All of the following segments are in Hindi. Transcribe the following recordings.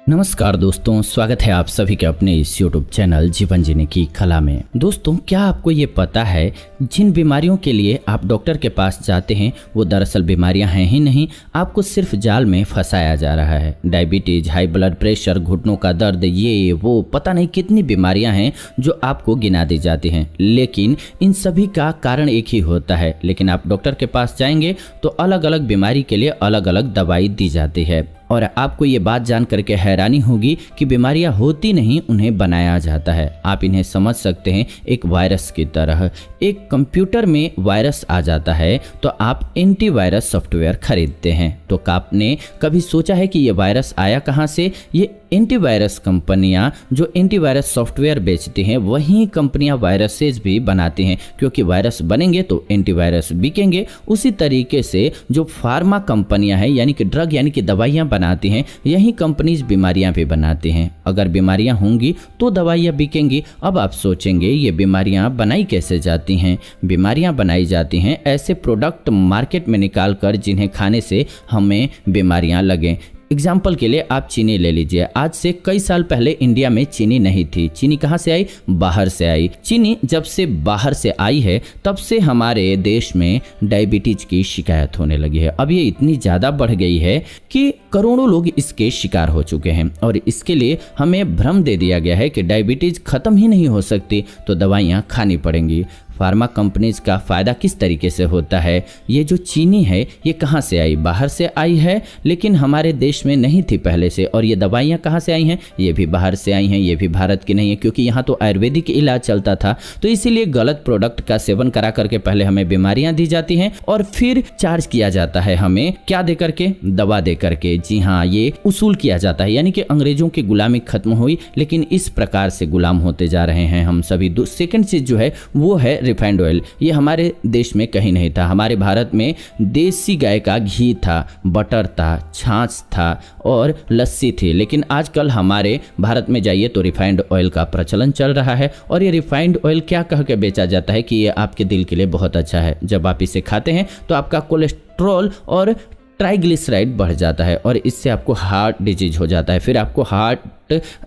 नमस्कार दोस्तों, स्वागत है आप सभी के अपने इस YouTube चैनल जीवन जीने की कला में। दोस्तों, क्या आपको ये पता है जिन बीमारियों के लिए आप डॉक्टर के पास जाते हैं वो दरअसल बीमारियां हैं ही नहीं, आपको सिर्फ जाल में फंसाया जा रहा है। डायबिटीज, हाई ब्लड प्रेशर, घुटनों का दर्द, ये वो पता नहीं कितनी बीमारियां हैं जो आपको गिना दी जाती हैं, लेकिन इन सभी का कारण एक ही होता है। लेकिन आप डॉक्टर के पास जाएंगे तो अलग अलग बीमारी के लिए अलग अलग दवाई दी जाती है और आपको ये बात जान करके हैरानी होगी कि बीमारियां होती नहीं, उन्हें बनाया जाता है। आप इन्हें समझ सकते हैं एक वायरस की तरह। एक कंप्यूटर में वायरस आ जाता है तो आप एंटीवायरस सॉफ्टवेयर खरीदते हैं। तो आपने कभी सोचा है कि ये वायरस आया कहाँ से? ये एंटीवायरस कंपनियां जो एंटीवायरस सॉफ्टवेयर बेचती हैं वही कंपनियां वायरसेस भी बनाती हैं, क्योंकि वायरस बनेंगे तो एंटीवायरस बिकेंगे। उसी तरीके से जो फार्मा कंपनियां हैं यानी कि ड्रग यानी कि दवाइयां बनाती हैं, यही कंपनीज बीमारियां भी बनाती हैं। अगर बीमारियां होंगी तो दवाइयां बिकेंगी। अब आप सोचेंगे ये बीमारियां बनाई कैसे जाती हैं? बीमारियां बनाई जाती हैं ऐसे प्रोडक्ट मार्केट में निकाल कर जिन्हें खाने से हमें बीमारियां लगें। एग्जाम्पल के लिए आप चीनी ले लीजिए। आज से कई साल पहले इंडिया में चीनी नहीं थी। चीनी कहाँ से आई? बाहर से आई। चीनी जब से बाहर से आई है तब से हमारे देश में डायबिटीज की शिकायत होने लगी है। अब ये इतनी ज़्यादा बढ़ गई है कि करोड़ों लोग इसके शिकार हो चुके हैं और इसके लिए हमें भ्रम दे दिया गया है कि डायबिटीज खत्म ही नहीं हो सकती तो दवाइयाँ खानी पड़ेंगी। फार्मा कंपनीज का फ़ायदा किस तरीके से होता है? ये जो चीनी है ये कहाँ से आई? बाहर से आई है, लेकिन हमारे देश में नहीं थी पहले से। और ये दवाइयाँ कहाँ से आई हैं? ये भी बाहर से आई हैं, ये भी भारत की नहीं है, क्योंकि यहाँ तो आयुर्वेदिक इलाज चलता था। तो इसीलिए गलत प्रोडक्ट का सेवन करा करके पहले हमें बीमारियाँ दी जाती हैं और फिर चार्ज किया जाता है हमें क्या दे करके? दवा दे करके। जी हाँ, ये उसूल किया जाता है, यानी कि अंग्रेजों की गुलामी खत्म हुई, लेकिन इस प्रकार से गुलाम होते जा रहे हैं हम सभी। सेकेंड चीज़ जो है वो है रिफाइंड ऑयल। ये हमारे देश में कहीं नहीं था। हमारे भारत में देसी गाय का घी था, बटर था, छाछ था और लस्सी थी। लेकिन आजकल हमारे भारत में जाइए तो रिफाइंड ऑयल का प्रचलन चल रहा है और ये रिफाइंड ऑयल क्या कह के बेचा जाता है कि ये आपके दिल के लिए बहुत अच्छा है। जब आप इसे खाते हैं तो आपका कोलेस्ट्रॉल और ट्राइग्लिसराइड बढ़ जाता है और इससे आपको हार्ट डिजीज हो जाता है। फिर आपको हार्ट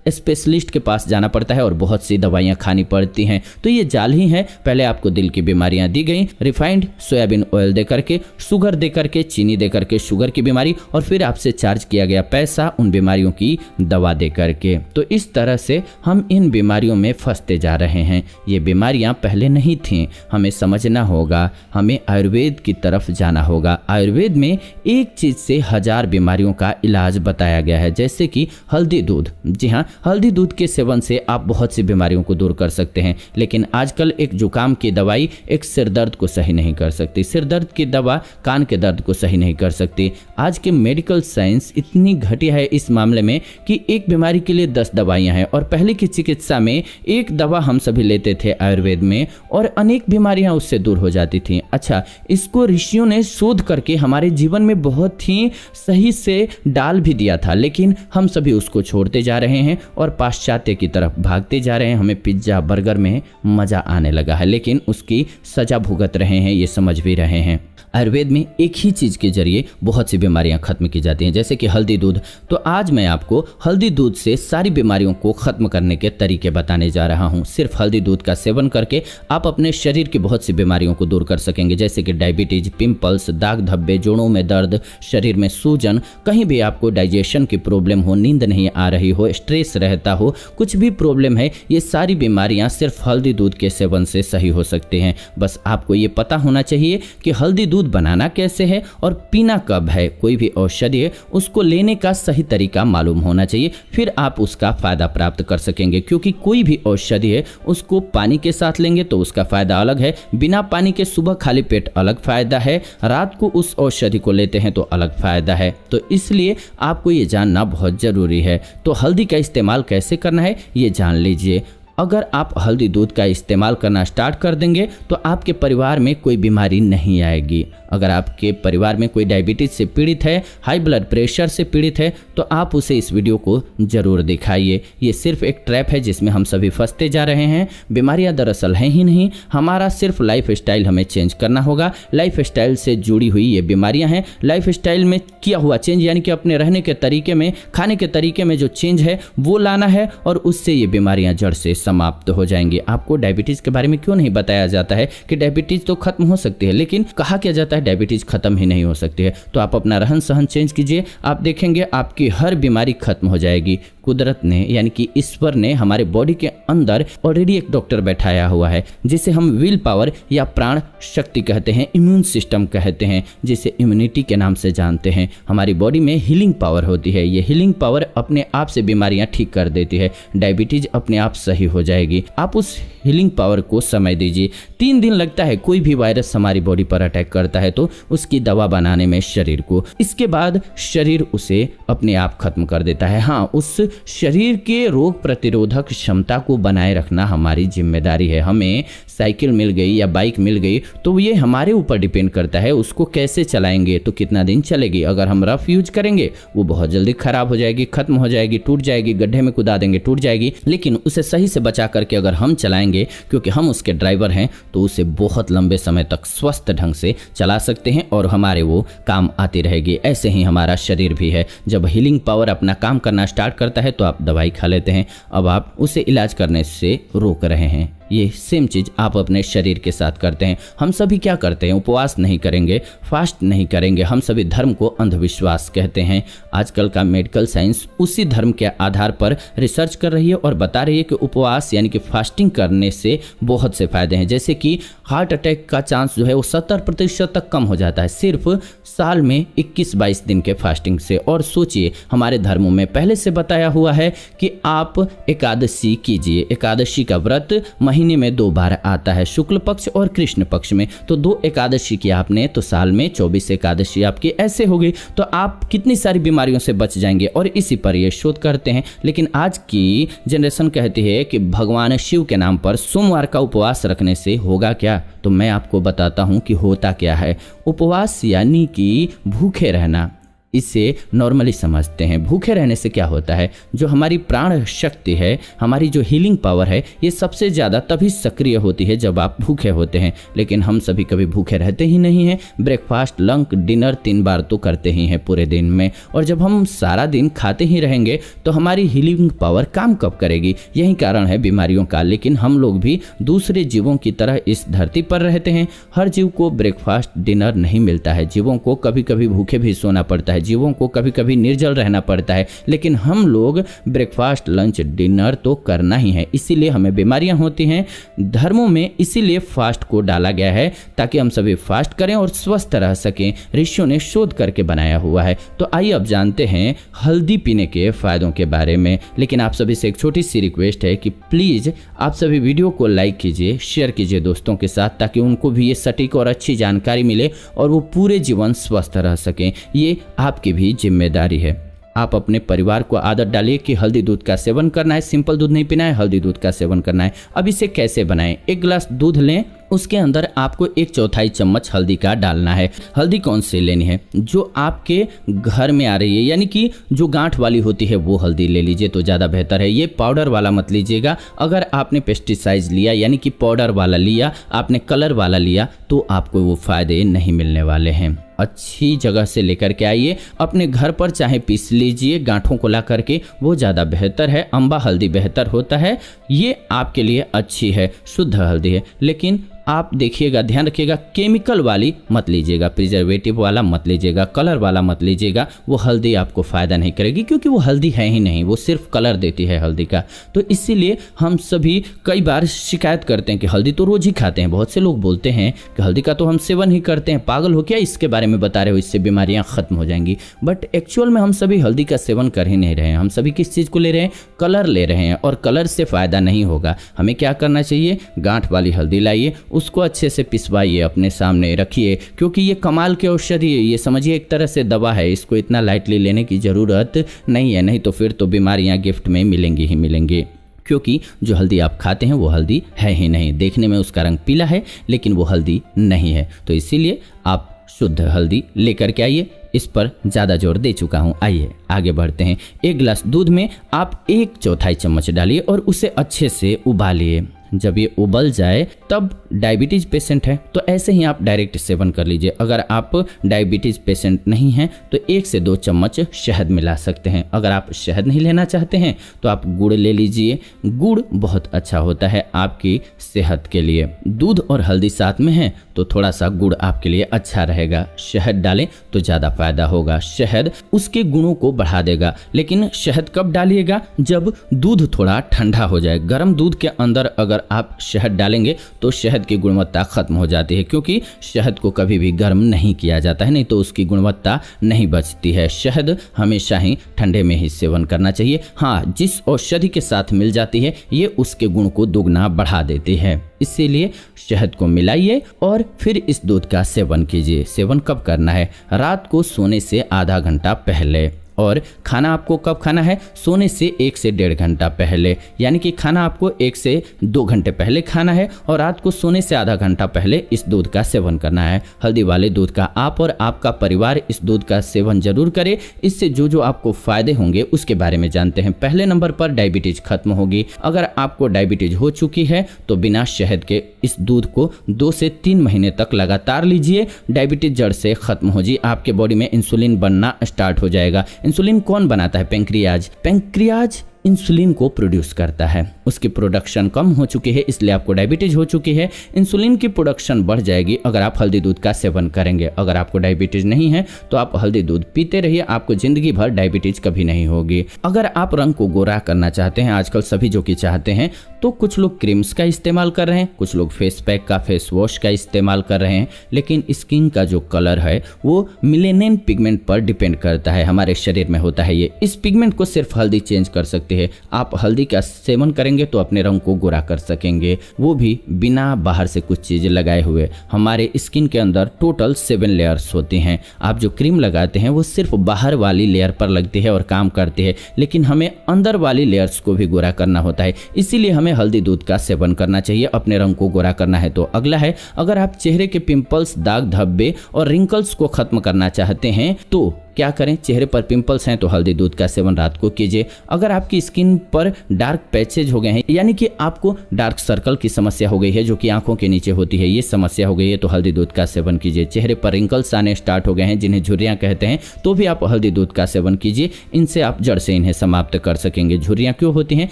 स्पेशलिस्ट के पास जाना पड़ता है और बहुत सी दवाइयाँ खानी पड़ती हैं। तो ये जाल ही है। पहले आपको दिल की बीमारियाँ दी गई, रिफाइंड सोयाबीन ऑयल दे करके, शुगर दे करके, चीनी दे करके शुगर की बीमारी, और फिर आपसे चार्ज किया गया पैसा उन बीमारियों की दवा दे करके। तो इस तरह से हम इन बीमारियों में फंसते जा रहे हैं। ये बीमारियाँ पहले नहीं थीं। हमें समझना होगा, हमें आयुर्वेद की तरफ जाना होगा। आयुर्वेद में एक चीज़ से 1000 बीमारियों का इलाज बताया गया है, जैसे कि हल्दी दूध। जी हाँ, हल्दी दूध के सेवन से आप बहुत सी बीमारियों को दूर कर सकते हैं। लेकिन आजकल एक जुकाम की दवाई एक सिर दर्द को सही नहीं कर सकती, सिर दर्द की दवा कान के दर्द को सही नहीं कर सकती। आज के मेडिकल साइंस इतनी घटिया है इस मामले में कि एक बीमारी के लिए 10 दवाइयाँ हैं। और पहले की चिकित्सा में एक दवा हम सभी लेते थे आयुर्वेद में और अनेक बीमारियाँ उससे दूर हो जाती थीं। अच्छा, इसको ऋषियों ने शोध करके हमारे जीवन में बहुत ही सही से डाल भी दिया था, लेकिन हम सभी उसको छोड़ते जा रहे हैं और पाश्चात्य की तरफ भागते जा रहे हैं। हमें पिज्जा बर्गर में मजा आने लगा है, लेकिन उसकी सजा भुगत रहे हैं, ये समझ भी रहे हैं। आयुर्वेद में एक ही चीज़ के जरिए बहुत सी बीमारियां खत्म की जाती हैं, जैसे कि हल्दी दूध। तो आज मैं आपको हल्दी दूध से सारी बीमारियों को खत्म करने के तरीके बताने जा रहा हूं। सिर्फ हल्दी दूध का सेवन करके आप अपने शरीर की बहुत सी बीमारियों को दूर कर सकेंगे, जैसे कि डायबिटीज, पिंपल्स, दाग धब्बे, जोड़ों में दर्द, शरीर में सूजन, कहीं भी आपको डाइजेशन की प्रॉब्लम हो, नींद नहीं आ रही हो, स्ट्रेस रहता हो, कुछ भी प्रॉब्लम है, ये सारी बीमारियां सिर्फ हल्दी दूध के सेवन से सही हो सकती हैं। बस आपको ये पता होना चाहिए कि हल्दी दूध बनाना कैसे है और पीना कब है। कोई भी औषधि है उसको लेने का सही तरीका मालूम होना चाहिए, फिर आप उसका फायदा प्राप्त कर सकेंगे। क्योंकि कोई भी औषधि है उसको पानी के साथ लेंगे तो उसका फायदा अलग है, बिना पानी के सुबह खाली पेट अलग फायदा है, रात को उस औषधि को लेते हैं तो अलग फायदा है। तो इसलिए आपको ये जानना बहुत जरूरी है। तो हल्दी का इस्तेमाल कैसे करना है ये जान लीजिए। अगर आप हल्दी दूध का इस्तेमाल करना स्टार्ट कर देंगे तो आपके परिवार में कोई बीमारी नहीं आएगी। अगर आपके परिवार में कोई डायबिटीज से पीड़ित है, हाई ब्लड प्रेशर से पीड़ित है, तो आप उसे इस वीडियो को जरूर दिखाइए। ये सिर्फ एक ट्रैप है जिसमें हम सभी फंसते जा रहे हैं। बीमारियां दरअसल हैं ही नहीं, हमारा सिर्फ लाइफ स्टाइल हमें चेंज करना होगा। लाइफ स्टाइल से जुड़ी हुई ये बीमारियां हैं। लाइफ स्टाइल में किया हुआ चेंज यानी कि अपने रहने के तरीके में, खाने के तरीके में जो चेंज है वो लाना है और उससे ये बीमारियां जड़ से समाप्त हो जाएंगी। आपको डायबिटीज के बारे में क्यों नहीं बताया जाता है कि डायबिटीज तो खत्म हो सकती है, लेकिन कहा क्या जाता है डायबिटीज खत्म ही नहीं हो सकती है। तो आप अपना रहन सहन चेंज कीजिए, आप देखेंगे आपकी हर बीमारी खत्म हो जाएगी। कुदरत ने यानी कि ईश्वर ने हमारे बॉडी के अंदर ऑलरेडी एक डॉक्टर बैठाया हुआ है जिसे हम विल पावर या प्राण शक्ति कहते हैं, इम्यून सिस्टम कहते हैं, जिसे इम्यूनिटी के नाम से जानते हैं। हमारी बॉडी में हीलिंग पावर होती है। ये हीलिंग पावर अपने आप से बीमारियां ठीक कर देती है। डायबिटीज अपने आप सही हो जाएगी। आप उस हीलिंग पावर को समय दीजिए। 3 दिन लगता है कोई भी वायरस हमारी बॉडी पर अटैक करता है तो उसकी दवा बनाने में शरीर को, इसके बाद शरीर उसे अपने आप खत्म कर देता है। हाँ, उस शरीर के रोग प्रतिरोधक क्षमता को बनाए रखना हमारी जिम्मेदारी है। हमें साइकिल मिल गई या बाइक मिल गई तो ये हमारे ऊपर डिपेंड करता है उसको कैसे चलाएंगे, तो कितना दिन चलेगी। अगर हम रफ यूज करेंगे वो बहुत जल्दी खराब हो जाएगी, खत्म हो जाएगी, टूट जाएगी, गड्ढे में कुदा देंगे टूट जाएगी। लेकिन उसे सही से बचा करके अगर हम चलाएंगे, क्योंकि हम उसके ड्राइवर हैं, तो उसे बहुत लंबे समय तक स्वस्थ ढंग से चला सकते हैं और हमारे वो काम आती रहेगी। ऐसे ही हमारा शरीर भी है। जब हीलिंग पावर अपना काम करना स्टार्ट करता है तो आप दवाई खा लेते हैं, अब आप उसे इलाज करने से रोक रहे हैं। ये सेम चीज़ आप अपने शरीर के साथ करते हैं। हम सभी क्या करते हैं, उपवास नहीं करेंगे, फास्ट नहीं करेंगे। हम सभी धर्म को अंधविश्वास कहते हैं। आजकल का मेडिकल साइंस उसी धर्म के आधार पर रिसर्च कर रही है और बता रही है कि उपवास यानी कि फास्टिंग करने से बहुत से फायदे हैं। जैसे कि हार्ट अटैक का चांस जो है वो 70% तक कम हो जाता है सिर्फ साल में 21-22 दिन के फास्टिंग से। और सोचिए, हमारे धर्मों में पहले से बताया हुआ है कि आप एकादशी कीजिए। एकादशी का व्रत महीने में 2 बार आता है, शुक्ल पक्ष और कृष्ण पक्ष में। तो 2 एकादशी की आपने तो साल में 24 एकादशी आपकी ऐसे हो गई, तो आप कितनी सारी बीमारियों से बच जाएंगे। और इसी पर ये शोध करते हैं। लेकिन आज की जनरेशन कहती है कि भगवान शिव के नाम पर सोमवार का उपवास रखने से होगा क्या, तो मैं आपको बताता हूं कि होता क्या है। उपवास यानी कि भूखे रहना, इसे नॉर्मली समझते हैं। भूखे रहने से क्या होता है, जो हमारी प्राण शक्ति है, हमारी जो हीलिंग पावर है, ये सबसे ज़्यादा तभी सक्रिय होती है जब आप भूखे होते हैं। लेकिन हम सभी कभी भूखे रहते ही नहीं हैं। ब्रेकफास्ट, लंच, डिनर 3 बार तो करते ही हैं पूरे दिन में। और जब हम सारा दिन खाते ही रहेंगे तो हमारी हीलिंग पावर काम कब करेगी। यही कारण है बीमारियों का। लेकिन हम लोग भी दूसरे जीवों की तरह इस धरती पर रहते हैं। हर जीव को ब्रेकफास्ट, डिनर नहीं मिलता है। जीवों को कभी कभी भूखे भी सोना पड़ता है, जीवों को कभी कभी निर्जल रहना पड़ता है। लेकिन हम लोग ब्रेकफास्ट, लंच, डिनर तो करना ही है, इसीलिए हमें बीमारियां होती हैं। धर्मों में इसीलिए फास्ट को डाला गया है ताकि हम सभी फास्ट करें और स्वस्थ रह सकें। ऋषियों ने शोध करके बनाया हुआ है। तो आइए अब जानते हैं हल्दी पीने के फायदों के बारे में। लेकिन आप सभी से एक छोटी सी रिक्वेस्ट है कि प्लीज आप सभी वीडियो को लाइक कीजिए, शेयर कीजिए दोस्तों के साथ, ताकि उनको भी ये सटीक और अच्छी जानकारी मिले और वो पूरे जीवन स्वस्थ रह सकें। ये आपकी भी जिम्मेदारी है। आप अपने परिवार को आदत डालिए कि हल्दी दूध का सेवन करना है। सिंपल दूध नहीं पीना है, हल्दी दूध का सेवन करना है। अब इसे कैसे बनाएं? 1 गिलास दूध लें, उसके अंदर आपको 1/4 चम्मच हल्दी का डालना है। हल्दी कौन सी लेनी है? जो आपके घर में आ रही है, यानी कि जो गांठ वाली होती है वो हल्दी ले लीजिए तो ज़्यादा बेहतर है। ये पाउडर वाला मत लीजिएगा। अगर आपने पेस्टिसाइड लिया यानी कि पाउडर वाला लिया, आपने कलर वाला लिया, तो आपको वो फायदे नहीं मिलने वाले हैं। अच्छी जगह से लेकर के आइए, अपने घर पर चाहे पीस लीजिए गांठों को ला करके, वो ज़्यादा बेहतर है। अम्बा हल्दी बेहतर होता है, ये आपके लिए अच्छी है, शुद्ध हल्दी है। लेकिन आप देखिएगा, ध्यान रखिएगा, केमिकल वाली मत लीजिएगा, प्रिजर्वेटिव वाला मत लीजिएगा, कलर वाला मत लीजिएगा। वो हल्दी आपको फ़ायदा नहीं करेगी, क्योंकि वो हल्दी है ही नहीं, वो सिर्फ कलर देती है हल्दी का। तो इसीलिए हम सभी कई बार शिकायत करते हैं कि हल्दी तो रोज़ ही खाते हैं। बहुत से लोग बोलते हैं कि हल्दी का तो हम सेवन ही करते हैं। पागल हो क्या, इसके बारे में बता रहे हो, इससे बीमारियाँ ख़त्म हो जाएंगी। बट एक्चुअल में हम सभी हल्दी का सेवन कर ही नहीं रहे हैं। हम सभी किस चीज़ को ले रहे हैं? कलर ले रहे हैं, और कलर से फ़ायदा नहीं होगा। हमें क्या करना चाहिए? गांठ वाली हल्दी लाइए, उसको अच्छे से पिसवाइए, अपने सामने रखिए, क्योंकि ये कमाल की औषधि है। ये समझिए एक तरह से दवा है, इसको इतना लाइटली लेने की ज़रूरत नहीं है। नहीं तो फिर तो बीमारियां गिफ्ट में मिलेंगी ही मिलेंगी। क्योंकि जो हल्दी आप खाते हैं वो हल्दी है ही नहीं। देखने में उसका रंग पीला है लेकिन वो हल्दी नहीं है। तो इसीलिए आप शुद्ध हल्दी लेकर के आइए। इस पर ज़्यादा जोर दे चुका हूँ। आइए आगे बढ़ते हैं। 1 गिलास दूध में आप 1/4 चम्मच डालिए और उसे अच्छे से उबालिए। जब ये उबल जाए तब डायबिटीज़ पेशेंट है तो ऐसे ही आप डायरेक्ट सेवन कर लीजिए। अगर आप डायबिटीज़ पेशेंट नहीं हैं तो 1 से 2 चम्मच शहद मिला सकते हैं। अगर आप शहद नहीं लेना चाहते हैं तो आप गुड़ ले लीजिए। गुड़ बहुत अच्छा होता है आपकी सेहत के लिए। दूध और हल्दी साथ में है तो थोड़ा सा गुड़ आपके लिए अच्छा रहेगा। शहद डालें तो ज़्यादा फायदा होगा। शहद उसके गुणों को बढ़ा देगा। लेकिन शहद कब डालिएगा? जब दूध थोड़ा ठंडा हो जाए। गर्म दूध के अंदर अगर आप शहद डालेंगे तो शहद की गुणवत्ता खत्म हो जाती है, क्योंकि शहद को कभी भी गर्म नहीं किया जाता है, नहीं तो उसकी गुणवत्ता नहीं बचती है। शहद हमेशा ही ठंडे में ही सेवन करना चाहिए। हाँ, जिस औषधि के साथ मिल जाती है ये उसके गुण को दुगना बढ़ा देती है। इसीलिए शहद को मिलाइए और फिर इस दूध का सेवन कीजिए। सेवन कब करना है? रात को सोने से आधा घंटा पहले। और खाना आपको कब खाना है? सोने से 1 से 1.5 घंटा पहले। यानी कि खाना आपको 1 से 2 घंटे पहले खाना है और रात को सोने से आधा घंटा पहले इस दूध का सेवन करना है। हल्दी वाले दूध का आप और आपका परिवार इस दूध का सेवन जरूर करें। इससे जो जो आपको फायदे होंगे उसके बारे में जानते हैं। पहले नंबर पर डायबिटीज खत्म होगी। अगर आपको डायबिटीज हो चुकी है तो बिना शहद के इस दूध को 2 से 3 महीने तक लगातार लीजिए। डायबिटीज जड़ से खत्म हो जी। आपके बॉडी में इंसुलिन बनना स्टार्ट हो जाएगा। इंसुलिन कौन बनाता है? पैंक्रियाज। पैंक्रियाज इंसुलिन को प्रोड्यूस करता है। उसकी प्रोडक्शन कम हो चुकी है इसलिए आपको डायबिटीज हो चुकी है। इंसुलिन की प्रोडक्शन बढ़ जाएगी अगर आप हल्दी दूध का सेवन करेंगे। अगर आपको डायबिटीज नहीं है तो आप हल्दी दूध पीते रहिए, आपको जिंदगी भर डायबिटीज कभी नहीं होगी। अगर आप रंग को गोरा करना चाहते हैं, आजकल सभी जो कि चाहते हैं, तो कुछ लोग क्रीम्स का इस्तेमाल कर रहे हैं, कुछ लोग फेस पैक का, फेस वॉश का इस्तेमाल कर रहे हैं। लेकिन स्किन का जो कलर है वो मिलेनिन पिगमेंट पर डिपेंड करता है। हमारे शरीर में होता है ये। इस पिगमेंट को सिर्फ हल्दी चेंज कर सकती है। आप हल्दी का सेवन करेंगे तो अपने रंग को गोरा कर सकेंगे, वो भी बिना बाहर से कुछ चीज़ लगाए हुए। हमारे स्किन के अंदर टोटल 7 लेयर्स होती हैं। आप जो क्रीम लगाते हैं वो सिर्फ बाहर वाली लेयर पर लगती है और काम करती है, लेकिन हमें अंदर वाली लेयर्स को भी गोरा करना होता है। इसीलिए हमें हल्दी दूध का सेवन करना चाहिए अपने रंग को गोरा करना है तो। अगला है, अगर आप चेहरे के पिंपल्स, दाग धब्बे और रिंकल्स को खत्म करना चाहते हैं तो क्या करें? चेहरे पर पिंपल्स हैं तो हल्दी दूध का सेवन रात को कीजिए। अगर आपकी स्किन पर डार्क पैचेज हो गए हैं, यानी कि आपको डार्क सर्कल की समस्या हो गई है जो कि आंखों के नीचे होती है, ये समस्या हो गई है तो हल्दी दूध का सेवन कीजिए। चेहरे पर रिंकल्स आने स्टार्ट हो गए हैं जिन्हें झुर्रियां कहते हैं, तो भी आप हल्दी दूध का सेवन कीजिए। इनसे आप जड़ से इन्हें समाप्त कर सकेंगे। झुर्रियां क्यों होती हैं?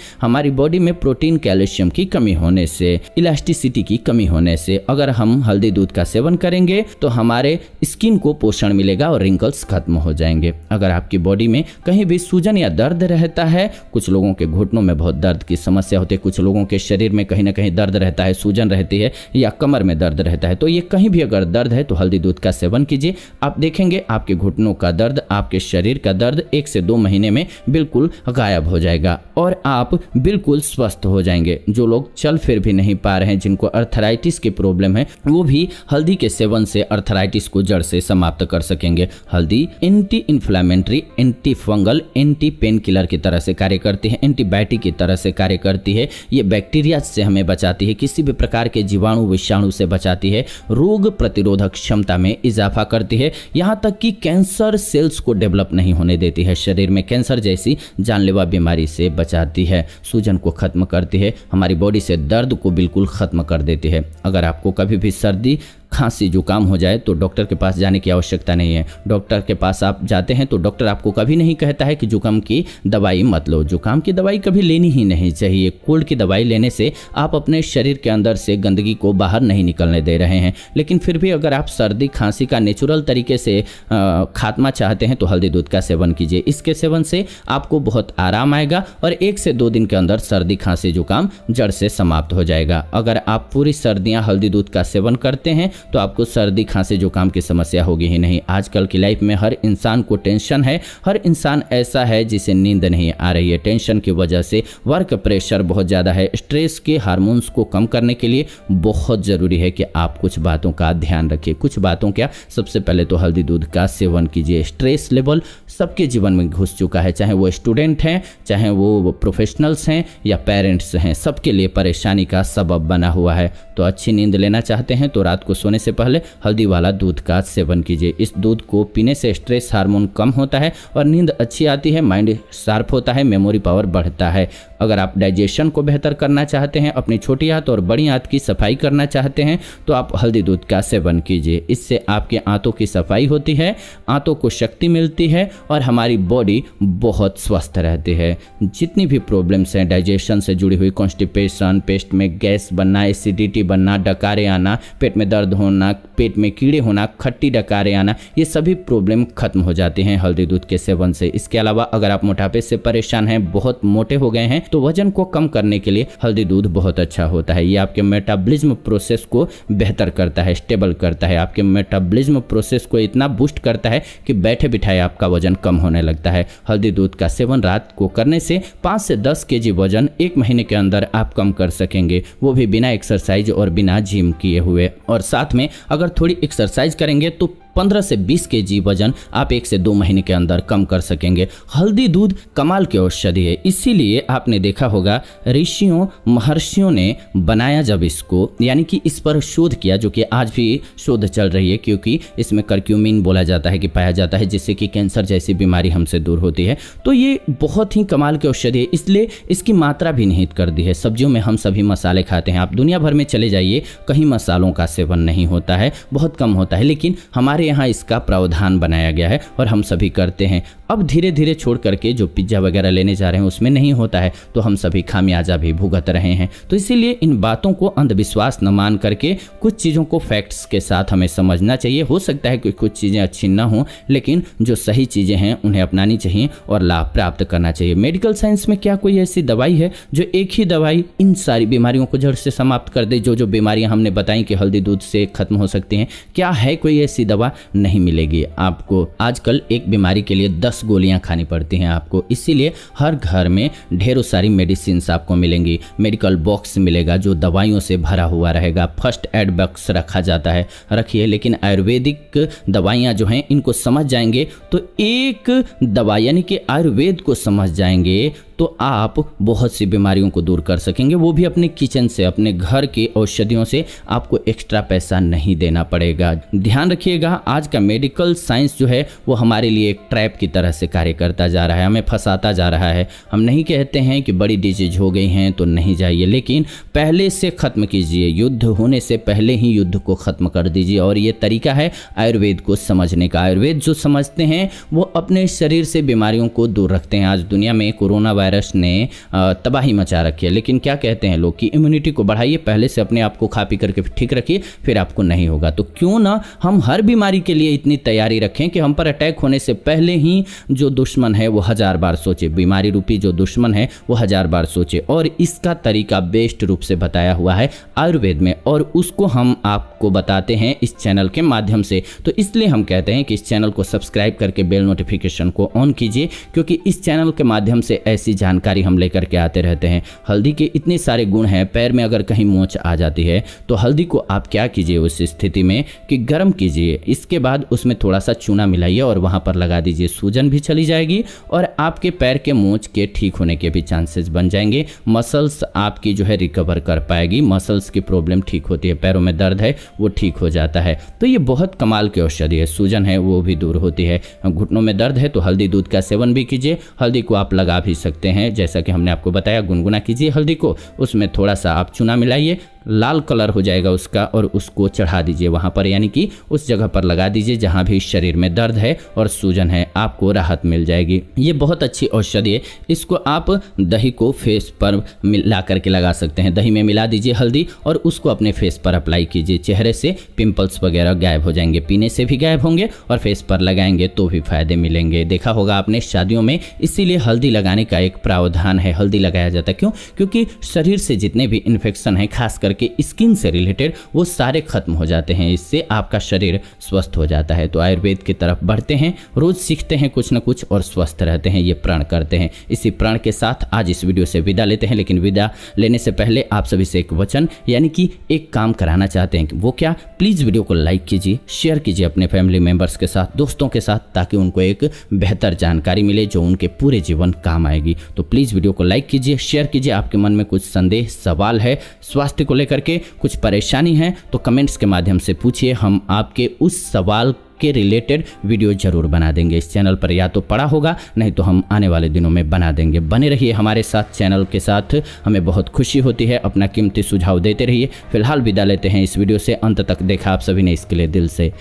हमारी बॉडी में प्रोटीन, कैल्शियम की कमी होने से, इलास्टिसिटी की कमी होने से। अगर हम हल्दी दूध का सेवन करेंगे तो हमारे स्किन को पोषण मिलेगा और रिंकल्स खत्म हो जाएंगे। अगर आपकी बॉडी में कहीं भी सूजन या दर्द रहता है, कुछ लोगों के घुटनों में बहुत दर्द की समस्या होती है, कुछ लोगों के शरीर में कहीं ना कहीं दर्द रहता है, सूजन रहती है या कमर में दर्द रहता है, तो ये कहीं भी अगर दर्द है तो हल्दी दूध का सेवन कीजिए। आप देखेंगे आपके घुटनों का दर्द, आपके शरीर का दर्द 1 से 2 महीने में बिल्कुल गायब हो जाएगा और आप बिल्कुल स्वस्थ हो जाएंगे। जो लोग चल फिर भी नहीं पा रहे हैं, जिनको अर्थराइटिस की प्रॉब्लम है, वो भी हल्दी के सेवन से अर्थराइटिस को जड़ से समाप्त कर सकेंगे। हल्दी anti inflammatory, anti fungal, anti pain killer की तरह से कार्य करती है, एंटीबायोटिक की तरह से कार्य करती है। ये बैक्टीरिया से हमें बचाती है, किसी भी प्रकार के जीवाणु विषाणु से बचाती है, रोग प्रतिरोधक क्षमता में इजाफा करती है, यहाँ तक कि कैंसर सेल्स को डेवलप नहीं होने देती है, शरीर में कैंसर जैसी जानलेवा बीमारी से बचाती है, सूजन को खत्म करती है, हमारी बॉडी से दर्द को बिल्कुल खत्म कर देती है। अगर आपको कभी भी सर्दी, खांसी, जुकाम हो जाए तो डॉक्टर के पास जाने की आवश्यकता नहीं है। डॉक्टर के पास आप जाते हैं तो डॉक्टर आपको कभी नहीं कहता है कि जुकाम की दवाई मत लो। जुकाम की दवाई कभी लेनी ही नहीं चाहिए। कोल्ड की दवाई लेने से आप अपने शरीर के अंदर से गंदगी को बाहर नहीं निकलने दे रहे हैं। लेकिन फिर भी अगर आप सर्दी खांसी का नेचुरल तरीके से खात्मा चाहते हैं तो हल्दी दूध का सेवन कीजिए। इसके सेवन से आपको बहुत आराम आएगा और 1 से 2 दिन के अंदर सर्दी, खांसी, जुकाम जड़ से समाप्त हो जाएगा। अगर आप पूरी सर्दियाँ हल्दी दूध का सेवन करते हैं तो आपको सर्दी खांसी जुकाम की समस्या होगी ही नहीं। आजकल की लाइफ में हर इंसान को टेंशन है, हर इंसान ऐसा है जिसे नींद नहीं आ रही है। टेंशन की वजह से वर्क प्रेशर बहुत ज़्यादा है। स्ट्रेस के हार्मोन्स को कम करने के लिए बहुत ज़रूरी है कि आप कुछ बातों का ध्यान रखिए। कुछ बातों क्या, सबसे पहले तो हल्दी दूध का सेवन कीजिए। स्ट्रेस लेवल सबके जीवन में घुस चुका है, चाहे वो स्टूडेंट हैं, चाहे वो प्रोफेशनल्स हैं या पेरेंट्स हैं, सबके लिए परेशानी का सबब बना हुआ है। तो अच्छी नींद लेना चाहते हैं तो रात को सोने से पहले हल्दी वाला दूध का सेवन कीजिए। इस दूध को पीने से स्ट्रेस हार्मोन कम होता है और नींद अच्छी आती है, माइंड शार्प होता है, मेमोरी पावर बढ़ता है। अगर आप डाइजेशन को बेहतर करना चाहते हैं, अपनी छोटी आंत और बड़ी आंत की सफाई करना चाहते हैं तो आप हल्दी दूध का सेवन कीजिए। इससे आपके आंतों की सफाई होती है, आंतों को शक्ति मिलती है और हमारी बॉडी बहुत स्वस्थ रहती है। जितनी भी प्रॉब्लम्स हैं डाइजेशन से जुड़ी हुई, कॉन्स्टिपेशन, पेट में गैस बनना, एसिडिटी बनना, डकारे आना, पेट में दर्द होना, पेट में कीड़े होना, खट्टी डकारे आना, ये सभी प्रॉब्लम खत्म हो जाती हैं हल्दी दूध के सेवन से। इसके अलावा अगर आप मोटापे से परेशान हैं, बहुत मोटे हो गए हैं, तो वजन को कम करने के लिए हल्दी दूध बहुत अच्छा होता है। ये आपके मेटाबॉलिज्म प्रोसेस को बेहतर करता है, स्टेबल करता है। आपके मेटाबॉलिज्म प्रोसेस को इतना बूस्ट करता है कि बैठे बिठाए आपका वजन कम होने लगता है। हल्दी दूध का सेवन रात को करने से 5 से 10 केजी वजन 1 महीने के अंदर आप कम कर सकेंगे, वो भी बिना एक्सरसाइज और बिना जिम किए हुए। और साथ में अगर थोड़ी एक्सरसाइज करेंगे तो 15 से 20 केजी वजन आप 1 से 2 महीने के अंदर कम कर सकेंगे। हल्दी दूध कमाल की औषधि है, इसीलिए आपने देखा होगा ऋषियों महर्षियों ने बनाया जब इसको, यानी कि इस पर शोध किया, जो कि आज भी शोध चल रही है, क्योंकि इसमें करक्यूमिन बोला जाता है कि पाया जाता है, जिससे कि कैंसर जैसी बीमारी हमसे दूर होती है। तो ये बहुत ही कमाल की औषधि है, इसलिए इसकी मात्रा भी निहित कर दी है। सब्जियों में हम सभी मसाले खाते हैं, आप दुनिया भर में चले जाइए, कहीं मसालों का सेवन नहीं होता है, बहुत कम होता है, लेकिन हमारे यहाँ इसका प्रावधान बनाया गया है और हम सभी करते हैं। अब धीरे धीरे छोड़ करके जो पिज्जा वगैरह लेने जा रहे हैं उसमें नहीं होता है, तो हम सभी खामियाजा भी भुगत रहे हैं। तो इसीलिए इन बातों को अंधविश्वास न मान करके कुछ चीज़ों को फैक्ट्स के साथ हमें समझना चाहिए। हो सकता है कि कुछ चीज़ें अच्छी ना हो, लेकिन जो सही चीज़ें हैं उन्हें अपनानी चाहिए और लाभ प्राप्त करना चाहिए। मेडिकल साइंस में क्या कोई ऐसी दवाई है जो एक ही दवाई इन सारी बीमारियों को जड़ से समाप्त कर दे? जो बीमारियां हमने बताई कि हल्दी दूध से खत्म हो सकती हैं, क्या है कोई ऐसी दवा? नहीं मिलेगी आपको। आजकल एक बीमारी के लिए 10 गोलियां खानी पड़ती हैं आपको, इसीलिए हर घर में ढेरों सारी मेडिसिन आपको मिलेंगी। मेडिकल बॉक्स मिलेगा जो दवाइयों से भरा हुआ रहेगा, फर्स्ट एड बॉक्स रखा जाता है, रखिए। लेकिन आयुर्वेदिक दवाइयां जो हैं इनको समझ जाएंगे तो एक दवा यानी कि आयुर्वेद को समझ जाएंगे तो आप बहुत सी बीमारियों को दूर कर सकेंगे, वो भी अपने किचन से, अपने घर की औषधियों से। आपको एक्स्ट्रा पैसा नहीं देना पड़ेगा। ध्यान रखिएगा, आज का मेडिकल साइंस जो है वो हमारे लिए एक ट्रैप की तरह से कार्य करता जा रहा है, हमें फंसाता जा रहा है। हम नहीं कहते हैं कि बड़ी डिजीज हो गई हैं तो नहीं जाइए, लेकिन पहले से ख़त्म कीजिए। युद्ध होने से पहले ही युद्ध को ख़त्म कर दीजिए, और ये तरीका है आयुर्वेद को समझने का। आयुर्वेद जो समझते हैं वो अपने शरीर से बीमारियों को दूर रखते हैं। आज दुनिया में कोरोना वायरस ने तबाही मचा रखी है, लेकिन क्या कहते हैं लोग कि इम्यूनिटी को बढ़ाइए, पहले से अपने आप को खा पी करके ठीक रखिए, फिर आपको नहीं होगा। तो क्यों ना हम हर बीमारी के लिए इतनी तैयारी रखें कि हम पर अटैक होने से पहले ही जो दुश्मन है वो 1000 बार सोचे, बीमारी रूपी जो दुश्मन है वो 1000 बार सोचे। और इसका तरीका बेस्ट रूप से बताया हुआ है आयुर्वेद में, और उसको हम आपको बताते हैं इस चैनल के माध्यम से। तो इसलिए हम कहते हैं कि इस चैनल को सब्सक्राइब करके बेल नोटिफिकेशन को ऑन कीजिए, क्योंकि इस चैनल के माध्यम से ऐसी जानकारी हम लेकर के आते रहते हैं। हल्दी के इतने सारे गुण हैं, पैर में अगर कहीं मोच आ जाती है तो हल्दी को आप क्या कीजिए उस स्थिति में कि गर्म कीजिए, इसके बाद उसमें थोड़ा सा चूना मिलाइए और वहां पर लगा दीजिए, सूजन भी चली जाएगी और आपके पैर के मोच के ठीक होने के भी चांसेस बन जाएंगे। मसल्स आपकी जो है रिकवर कर पाएगी, मसल्स की प्रॉब्लम ठीक होती है, पैरों में दर्द है वो ठीक हो जाता है। तो ये बहुत कमाल की औषधि है, सूजन है वो भी दूर होती है, घुटनों में दर्द है तो हल्दी दूध का सेवन भी कीजिए। हल्दी को आप लगा भी सकते हैं, जैसा कि हमने आपको बताया, गुनगुना कीजिए हल्दी को, उसमें थोड़ा सा आप चूना मिलाइए, लाल कलर हो जाएगा उसका, और उसको चढ़ा दीजिए वहाँ पर, यानी कि उस जगह पर लगा दीजिए जहाँ भी शरीर में दर्द है और सूजन है, आपको राहत मिल जाएगी। ये बहुत अच्छी औषधि है। इसको आप दही को फेस पर मिला करके लगा सकते हैं, दही में मिला दीजिए हल्दी और उसको अपने फेस पर अप्लाई कीजिए, चेहरे से पिंपल्स वगैरह गायब हो जाएंगे, पीने से भी गायब होंगे और फेस पर लगाएंगे तो भी फायदे मिलेंगे। देखा होगा आपने शादियों में, इसीलिए हल्दी लगाने का एक प्रावधान है, हल्दी लगाया जाता है। क्यों? क्योंकि शरीर से जितने भी इन्फेक्शन है, खास करके के स्किन से रिलेटेड वो सारे खत्म हो जाते हैं। इससे आपका शरीर स्वस्थ हो जाता है। तो आयुर्वेद की तरफ बढ़ते हैं, रोज सीखते हैं कुछ न कुछ और स्वस्थ रहते हैं, ये प्रण करते हैं। इसी प्रण के साथ आज इस वीडियो से विदा लेते हैं, लेकिन विदा लेने से पहले आप सभी से एक वचन यानी कि एक काम कराना चाहते हैं। वो क्या? प्लीज वीडियो को लाइक कीजिए, शेयर कीजिए अपने फैमिली मेंबर्स के साथ, दोस्तों के साथ, ताकि उनको एक बेहतर जानकारी मिले जो उनके पूरे जीवन काम आएगी। तो प्लीज वीडियो को लाइक कीजिए, शेयर कीजिए। आपके मन में कुछ संदेह सवाल है स्वास्थ्य को लेकर के, कुछ परेशानी है तो कमेंट्स के माध्यम से पूछिए, हम आपके उस सवाल के रिलेटेड वीडियो जरूर बना देंगे। इस चैनल पर या तो पड़ा होगा, नहीं तो हम आने वाले दिनों में बना देंगे। बने रहिए हमारे साथ, चैनल के साथ, हमें बहुत खुशी होती है। अपना कीमती सुझाव देते रहिए। फिलहाल विदा लेते हैं इस वीडियो से। अंत तक देखा आप सभी ने, इसके लिए दिल से